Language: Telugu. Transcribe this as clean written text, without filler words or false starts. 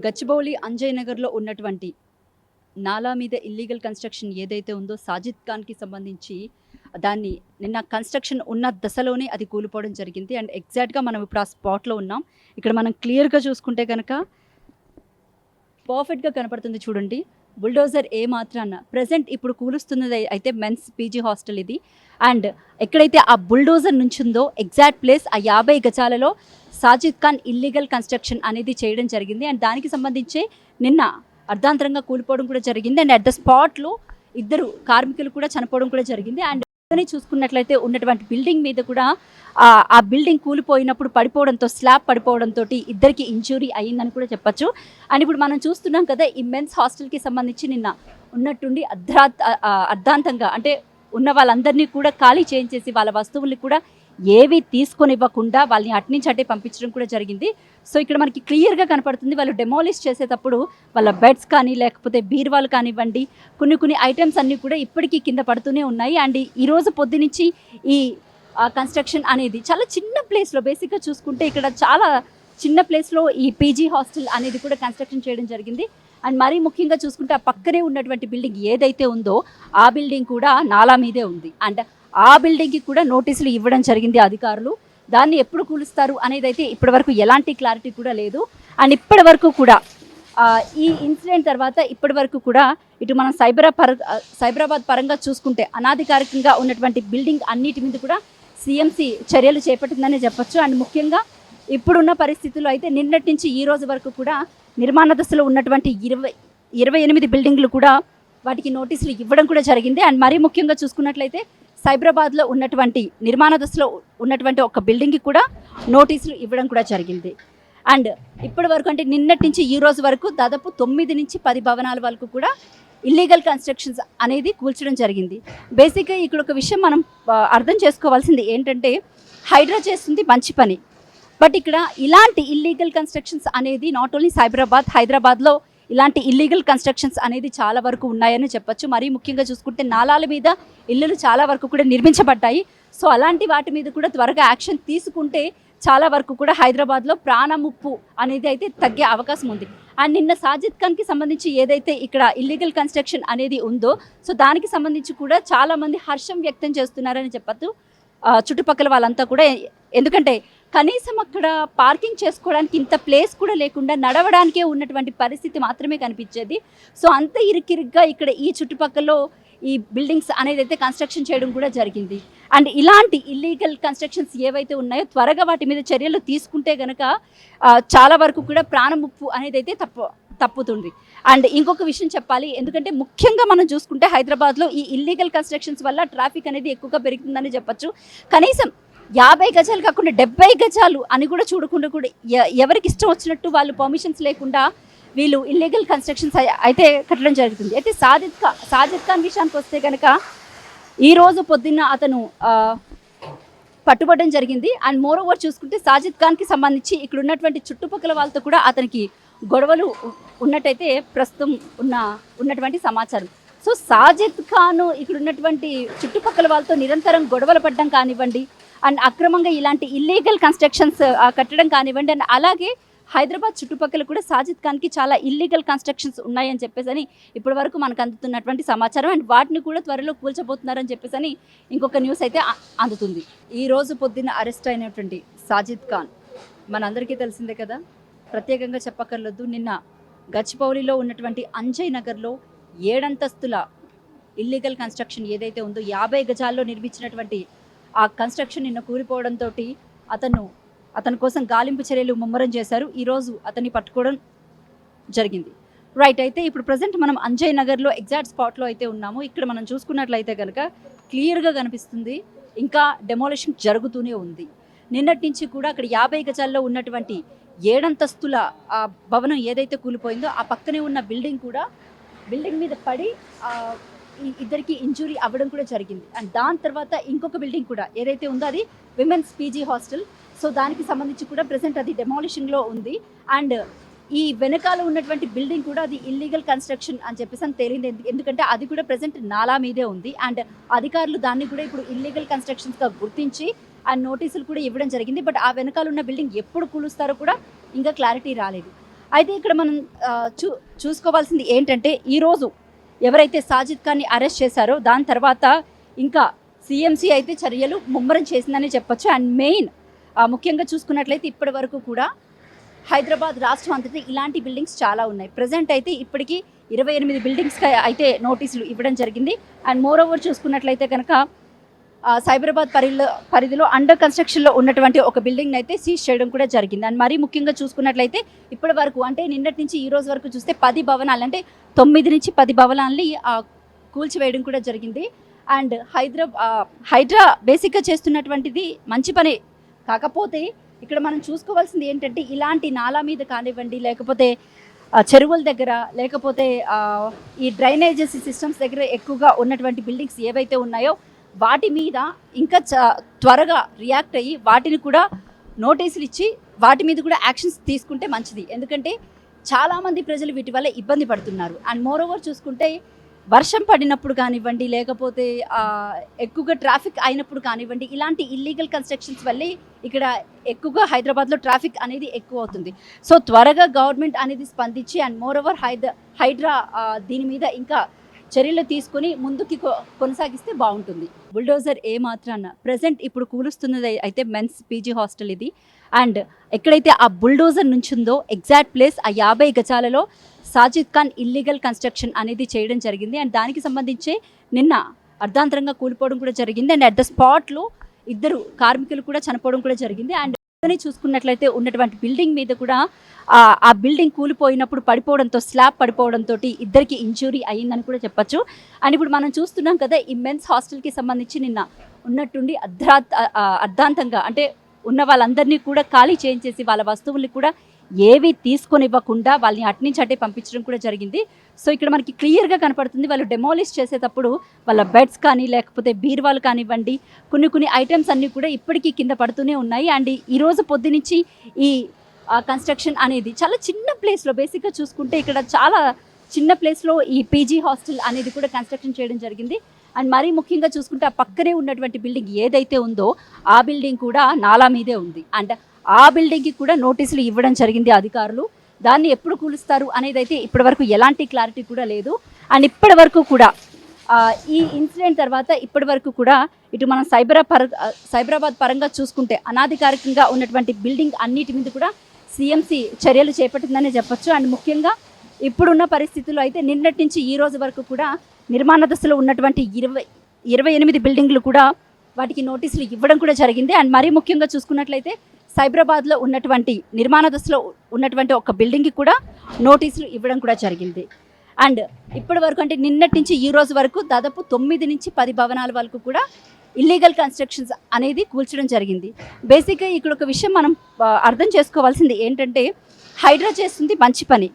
గచ్చిబౌలి అంజయ్ నగర్‌లో ఉన్నటువంటి నాలా మీద ఇల్లీగల్ కన్‌స్ట్రక్షన్ ఏదైతే ఉందో సాజిద్ ఖాన్‌కి సంబంధించి దాన్ని నిన్న కన్‌స్ట్రక్షన్ ఉన్న దశలోనే అది కూలిపోవడం జరిగింది. అండ్ ఎగ్జాక్ట్‌గా మనం ఇప్పుడు ఆ స్పాట్‌లో ఉన్నాం. ఇక్కడ మనం క్లియర్‌గా చూసుకుంటే గనక పర్ఫెక్ట్‌గా కనపడుతుంది చూడండి. బుల్డోజర్ ఏ మాత్రాన ప్రెజెంట్ ఇప్పుడు కూలుస్తున్నది అయితే మెన్స్ పీజీ హాస్టల్ ఇది. అండ్ ఎక్కడైతే ఆ బుల్డోజర్ నుంచుందో ఎగ్జాక్ట్ ప్లేస్ ఆ 50 గజాలలో సాజిద్ ఖాన్ ఇల్లీగల్ కన్‌స్ట్రక్షన్ అనేది చేయడం జరిగింది. అండ్ దానికి సంబంధించి నిన్న అర్ధాంతరంగా కూలిపోవడం కూడా జరిగింది. అండ్ అట్ ద స్పాట్లో ఇద్దరు కార్మికులు కూడా చనిపోవడం కూడా జరిగింది. అండ్ చూసుకున్నట్లయితే ఉన్నటువంటి బిల్డింగ్ మీద కూడా ఆ బిల్డింగ్ కూలిపోయినప్పుడు పడిపోవడంతో స్లాబ్ పడిపోవడంతో ఇద్దరికి ఇంజురీ అయ్యిందని కూడా చెప్పొచ్చు. అండ్ ఇప్పుడు మనం చూస్తున్నాం కదా ఈ మెన్స్ హాస్టల్కి సంబంధించి నిన్న ఉన్నట్టుండి అర్ధాంతంగా అంటే ఉన్న వాళ్ళందరినీ కూడా ఖాళీ చేయించేసి వాళ్ళ వస్తువుల్ని కూడా ఏవి తీసుకొని ఇవ్వకుండా వాళ్ళని అట్నుంచి అటే పంపించడం కూడా జరిగింది. సో ఇక్కడ మనకి క్లియర్గా కనపడుతుంది వాళ్ళు డెమాలిష్ చేసేటప్పుడు వాళ్ళ బెడ్స్ కానీ లేకపోతే బీరువాలు కానివ్వండి కొన్ని ఐటమ్స్ అన్నీ కూడా ఇప్పటికీ కింద పడుతూనే ఉన్నాయి. అండ్ ఈరోజు పొద్దునుంచి ఈ కన్స్ట్రక్షన్ అనేది చాలా చిన్న ప్లేస్లో బేసిక్గా చూసుకుంటే ఇక్కడ చాలా చిన్న ప్లేస్లో ఈ పీజీ హాస్టల్ అనేది కూడా కన్స్ట్రక్షన్ చేయడం జరిగింది. అండ్ మరీ ముఖ్యంగా చూసుకుంటే ఆ పక్కనే ఉన్నటువంటి బిల్డింగ్ ఏదైతే ఉందో ఆ బిల్డింగ్ కూడా నాలా మీదే ఉంది. అండ్ ఆ బిల్డింగ్కి కూడా నోటీసులు ఇవ్వడం జరిగింది అధికారులు. దాన్ని ఎప్పుడు కూలుస్తారు అనేది అయితే ఇప్పటి వరకు ఎలాంటి క్లారిటీ కూడా లేదు. అండ్ ఇప్పటి వరకు కూడా ఈ ఇన్సిడెంట్ తర్వాత ఇప్పటి వరకు కూడా ఇటు మనం సైబరాబాద్ పరంగా చూసుకుంటే అనాధికారికంగా ఉన్నటువంటి బిల్డింగ్ అన్నిటి మీద కూడా సిఎంసి చర్యలు చేపట్టిందనే చెప్పొచ్చు. అండ్ ముఖ్యంగా ఇప్పుడున్న పరిస్థితుల్లో అయితే నిన్నటి నుంచి ఈ రోజు వరకు కూడా నిర్మాణ దశలో ఉన్నటువంటి 28 బిల్డింగ్లు కూడా వాటికి నోటీసులు ఇవ్వడం కూడా జరిగింది. అండ్ మరీ ముఖ్యంగా చూసుకున్నట్లయితే సైబరాబాద్లో ఉన్నటువంటి నిర్మాణ దశలో ఉన్నటువంటి ఒక బిల్డింగ్కి కూడా నోటీసులు ఇవ్వడం కూడా జరిగింది. అండ్ ఇప్పటి వరకు అంటే నిన్నటి నుంచి ఈ రోజు వరకు దాదాపు 9 నుంచి 10 భవనాల వరకు కూడా ఇల్లీగల్ కన్స్ట్రక్షన్స్ అనేది కూల్చడం జరిగింది. బేసిక్గా ఇక్కడ ఒక విషయం మనం అర్థం చేసుకోవాల్సింది ఏంటంటే హైడ్రా చేస్తుంది మంచి పని, బట్ ఇక్కడ ఇలాంటి ఇల్లీగల్ కన్స్ట్రక్షన్స్ అనేది నాట్ ఓన్లీ హైదరాబాద్లో ఇలాంటి ఇల్లీగల్ కన్స్ట్రక్షన్స్ అనేది చాలా వరకు ఉన్నాయని చెప్పొచ్చు. మరీ ముఖ్యంగా చూసుకుంటే నాలాల మీద ఇల్లులు చాలా వరకు కూడా నిర్మించబడ్డాయి. సో అలాంటి వాటి మీద కూడా త్వరగా యాక్షన్ తీసుకుంటే చాలా వరకు కూడా హైదరాబాద్లో ప్రాణముప్పు అనేది అయితే తగ్గే అవకాశం ఉంది. అండ్ నిన్న సాజిద్ ఖాన్కి సంబంధించి ఏదైతే ఇక్కడ ఇల్లీగల్ కన్స్ట్రక్షన్ అనేది ఉందో సో దానికి సంబంధించి కూడా చాలామంది హర్షం వ్యక్తం చేస్తున్నారని చెప్పొచ్చు చుట్టుపక్కల వాళ్ళంతా కూడా. ఎందుకంటే కనీసం అక్కడ పార్కింగ్ చేసుకోవడానికి ఇంత ప్లేస్ కూడా లేకుండా నడవడానికే ఉన్నటువంటి పరిస్థితి మాత్రమే కనిపించేది. సో అంత ఇరుకిరుగ్గా ఇక్కడ ఈ చుట్టుపక్కల ఈ బిల్డింగ్స్ అనేది అయితే కన్స్ట్రక్షన్ చేయడం కూడా జరిగింది. అండ్ ఇలాంటి ఇల్లీగల్ కన్స్ట్రక్షన్స్ ఏవైతే ఉన్నాయో త్వరగా వాటి మీద చర్యలు తీసుకుంటే కనుక చాలా వరకు కూడా ప్రాణముప్పు అనేది అయితే తప్పుతుంది. అండ్ ఇంకొక విషయం చెప్పాలి, ఎందుకంటే ముఖ్యంగా మనం చూసుకుంటే హైదరాబాద్లో ఈ ఇల్లీగల్ కన్స్ట్రక్షన్స్ వల్ల ట్రాఫిక్ అనేది ఎక్కువగా పెరుగుతుందని చెప్పొచ్చు. కనీసం 50 గజాలు కాకుండా 70 గజాలు అని కూడా చూడకుండా కూడా ఎవరికి ఇష్టం వచ్చినట్టు వాళ్ళు పర్మిషన్స్ లేకుండా వీళ్ళు ఇల్లీగల్ కన్స్ట్రక్షన్స్ అయితే కట్టడం జరుగుతుంది. అయితే సాజిద్ ఖాన్ విషయానికి వస్తే కనుక ఈరోజు పొద్దున్న అతను పట్టుబడడం జరిగింది. అండ్ మోర్ ఓవర్ చూసుకుంటే సాజిద్ ఖాన్కి సంబంధించి ఇక్కడ ఉన్నటువంటి చుట్టుపక్కల వాళ్ళతో కూడా అతనికి గొడవలు ఉన్నట్టయితే ప్రస్తుతం ఉన్నటువంటి సమాచారం. సో సాజిద్ ఖాన్ ఇక్కడ ఉన్నటువంటి చుట్టుపక్కల వాళ్ళతో నిరంతరం గొడవలు పడడం కానివ్వండి, అండ్ అక్రమంగా ఇలాంటి ఇల్లీగల్ కన్స్ట్రక్షన్స్ కట్టడం కానివ్వండి, అండ్ అలాగే హైదరాబాద్ చుట్టుపక్కల కూడా సాజిద్ ఖాన్కి చాలా ఇల్లీగల్ కన్స్ట్రక్షన్స్ ఉన్నాయని చెప్పేసి ఇప్పటి వరకు మనకు అందుతున్నటువంటి సమాచారం. అండ్ వాటిని కూడా త్వరలో కూల్చబోతున్నారని చెప్పేసి ఇంకొక న్యూస్ అయితే అందుతుంది. ఈరోజు పొద్దున్న అరెస్ట్ అయినటువంటి సాజిద్ ఖాన్ మనందరికీ తెలిసిందే కదా, ప్రత్యేకంగా చెప్పక్కర్లేదు. నిన్న గచ్చిబౌలిలో ఉన్నటువంటి అంజయ్ నగర్లో 7 అంతస్తుల ఇల్లీగల్ కన్స్ట్రక్షన్ ఏదైతే ఉందో 50 గజాల్లో నిర్మించినటువంటి ఆ కన్స్ట్రక్షన్ నిన్న కూలిపోవడంతో అతని కోసం గాలింపు చర్యలు ముమ్మరం చేశారు. ఈరోజు అతన్ని పట్టుకోవడం జరిగింది. రైట్, అయితే ఇప్పుడు ప్రజెంట్ మనం అంజయ్ నగర్లో ఎగ్జాక్ట్ స్పాట్లో అయితే ఉన్నాము. ఇక్కడ మనం చూసుకున్నట్లయితే కనుక క్లియర్గా కనిపిస్తుంది ఇంకా డెమోలిషన్ జరుగుతూనే ఉంది. నిన్నటి నుంచి కూడా అక్కడ 50 గజాల్లో ఉన్నటువంటి 7 అంతస్తుల ఆ భవనం ఏదైతే కూలిపోయిందో ఆ పక్కనే ఉన్న బిల్డింగ్ మీద పడి ఇద్దరికి ఇంజురీ అవ్వడం కూడా జరిగింది. అండ్ దాని తర్వాత ఇంకొక బిల్డింగ్ కూడా ఏదైతే ఉందో అది విమెన్స్ పీజీ హాస్టల్. సో దానికి సంబంధించి కూడా ప్రెసెంట్ అది డెమాలిషింగ్లో ఉంది. అండ్ ఈ వెనకాల ఉన్నటువంటి బిల్డింగ్ కూడా అది ఇల్లీగల్ కన్స్ట్రక్షన్ అని చెప్పేసి తేలింది. ఎందుకంటే అది కూడా ప్రెసెంట్ నాలా మీదే ఉంది. అండ్ అధికారులు దాన్ని కూడా ఇప్పుడు ఇల్లీగల్ కన్స్ట్రక్షన్స్గా గుర్తించి ఆ నోటీసులు కూడా ఇవ్వడం జరిగింది. బట్ ఆ వెనకాల ఉన్న బిల్డింగ్ ఎప్పుడు కూలుస్తారో కూడా ఇంకా క్లారిటీ రాలేదు. అయితే ఇక్కడ మనం ఆ, చూ చూసుకోవాల్సింది ఏంటంటే ఈరోజు ఎవరైతే సాజిద్ ఖాన్ని అరెస్ట్ చేశారో దాని తర్వాత ఇంకా సిఎంసి అయితే చర్యలు ముమ్మరం చేసిందని చెప్పొచ్చు. అండ్ మెయిన్ ముఖ్యంగా చూసుకున్నట్లయితే ఇప్పటి వరకు కూడా హైదరాబాద్ రాష్ట్రం అంతటా ఇలాంటి బిల్డింగ్స్ చాలా ఉన్నాయి. ప్రజెంట్ అయితే ఇప్పటికీ 28 బిల్డింగ్స్కి అయితే నోటీసులు ఇవ్వడం జరిగింది. అండ్ మోర్ ఓవర్ చూసుకున్నట్లయితే కనుక సైబరాబాద్ పరిధిలో అండర్ కన్స్ట్రక్షన్లో ఉన్నటువంటి ఒక బిల్డింగ్ అయితే సీజ్ చేయడం కూడా జరిగింది. అండ్ మరీ ముఖ్యంగా చూసుకున్నట్లయితే ఇప్పటి వరకు అంటే నిన్నటి నుంచి ఈ రోజు వరకు చూస్తే 10 భవనాలు అంటే 9 నుంచి 10 భవనాలని కూల్చివేయడం కూడా జరిగింది. అండ్ హైడ్రా బేసిక్గా చేస్తున్నటువంటిది మంచి పనే. కాకపోతే ఇక్కడ మనం చూసుకోవాల్సింది ఏంటంటే ఇలాంటి నాలా మీద కానివ్వండి, లేకపోతే చెరువుల దగ్గర, లేకపోతే ఈ డ్రైనేజెస్ సిస్టమ్స్ దగ్గర ఎక్కువగా ఉన్నటువంటి బిల్డింగ్స్ ఏవైతే ఉన్నాయో వాటి మీద ఇంకా త్వరగా రియాక్ట్ అయ్యి వాటిని కూడా నోటీసులు ఇచ్చి వాటి మీద కూడా యాక్షన్స్ తీసుకుంటే మంచిది. ఎందుకంటే చాలామంది ప్రజలు వీటి వల్ల ఇబ్బంది పడుతున్నారు. అండ్ మోర్ ఓవర్ చూసుకుంటే వర్షం పడినప్పుడు కానివ్వండి, లేకపోతే ఎక్కువగా ట్రాఫిక్ అయినప్పుడు కానివ్వండి, ఇలాంటి ఇల్లీగల్ కన్స్ట్రక్షన్స్ వల్లే ఇక్కడ ఎక్కువగా హైదరాబాద్లో ట్రాఫిక్ అనేది ఎక్కువ అవుతుంది. సో త్వరగా గవర్నమెంట్ అనేది స్పందించి అండ్ మోర్ ఓవర్ హైడ్రా దీని మీద ఇంకా చర్యలు తీసుకుని ముందుకి కొనసాగిస్తే బాగుంటుంది. బుల్డోజర్ ఏ మాత్రాన ప్రజెంట్ ఇప్పుడు కూలుస్తున్నది అయితే మెన్స్ పీజీ హాస్టల్ ఇది. అండ్ ఎక్కడైతే ఆ బుల్డోజర్ నుంచుందో ఎగ్జాక్ట్ ప్లేస్ ఆ 50 గజాలలో సాజిద్ ఖాన్ ఇల్లీగల్ కన్స్ట్రక్షన్ అనేది చేయడం జరిగింది. అండ్ దానికి సంబంధించి నిన్న అర్ధాంతరంగా కూలిపోవడం కూడా జరిగింది. అండ్ అట్ ద స్పాట్లో 2 కార్మికులు కూడా చనిపోవడం కూడా జరిగింది. అండ్ చూసుకున్నట్లయితే ఉన్నటువంటి బిల్డింగ్ మీద కూడా ఆ బిల్డింగ్ కూలిపోయినప్పుడు పడిపోవడంతో స్లాబ్ పడిపోవడంతో 2కి ఇంజురీ అయ్యిందని కూడా చెప్పొచ్చు. అండ్ ఇప్పుడు మనం చూస్తున్నాం కదా ఈ మెన్స్ హాస్టల్కి సంబంధించి నిన్న ఉన్నట్టుండి అర్ధాంతంగా అంటే ఉన్న వాళ్ళందరినీ కూడా ఖాళీ చేయించేసి వాళ్ళ వస్తువుల్ని కూడా ఏవి తీసుకొని ఇవ్వకుండా వాళ్ళని అట్నుంచి అటే పంపించడం కూడా జరిగింది. సో ఇక్కడ మనకి క్లియర్గా కనపడుతుంది వాళ్ళు డెమాలిష్ చేసేటప్పుడు వాళ్ళ బెడ్స్ కానీ లేకపోతే బీరువాలు కానివ్వండి కొన్ని ఐటమ్స్ అన్నీ కూడా ఇప్పటికీ కింద పడుతూనే ఉన్నాయి. అండ్ ఈరోజు పొద్దునుంచి ఈ కన్స్ట్రక్షన్ అనేది చాలా చిన్న ప్లేస్లో బేసిక్గా చూసుకుంటే ఇక్కడ చాలా చిన్న ప్లేస్లో ఈ పీజీ హాస్టల్ అనేది కూడా కన్స్ట్రక్షన్ చేయడం జరిగింది. అండ్ మరీ ముఖ్యంగా చూసుకుంటే ఆ పక్కనే ఉన్నటువంటి బిల్డింగ్ ఏదైతే ఉందో ఆ బిల్డింగ్ కూడా నాలా మీదే ఉంది. అండ్ ఆ బిల్డింగ్కి కూడా నోటీసులు ఇవ్వడం జరిగింది అధికారులు. దాన్ని ఎప్పుడు కూలుస్తారు అనేది అయితే ఇప్పటి వరకు ఎలాంటి క్లారిటీ కూడా లేదు. అండ్ ఇప్పటి వరకు కూడా ఈ ఇన్సిడెంట్ తర్వాత ఇప్పటి వరకు కూడా ఇటు మనం సైబరాబాద్ పరంగా చూసుకుంటే అనాధికారికంగా ఉన్నటువంటి బిల్డింగ్ అన్నిటి మీద కూడా సిఎంసి చర్యలు చేపట్టిందనే చెప్పొచ్చు. అండ్ ముఖ్యంగా ఇప్పుడున్న పరిస్థితుల్లో అయితే నిన్నటి నుంచి ఈ రోజు వరకు కూడా నిర్మాణ దశలో ఉన్నటువంటి 28 బిల్డింగ్లు కూడా వాటికి నోటీసులు ఇవ్వడం కూడా జరిగింది. అండ్ మరీ ముఖ్యంగా చూసుకున్నట్లయితే సైబరాబాద్లో ఉన్నటువంటి నిర్మాణ దశలో ఉన్నటువంటి ఒక బిల్డింగ్కి కూడా నోటీసులు ఇవ్వడం కూడా జరిగింది. అండ్ ఇప్పటి వరకు అంటే నిన్నటి నుంచి ఈ రోజు వరకు దాదాపు 9 నుంచి 10 భవనాల వరకు కూడా ఇల్లీగల్ కన్స్ట్రక్షన్స్ అనేది కూల్చడం జరిగింది. బేసిక్గా ఇక్కడ ఒక విషయం మనం అర్థం చేసుకోవాల్సింది ఏంటంటే హైడ్రా చేస్తుంది మంచి పని.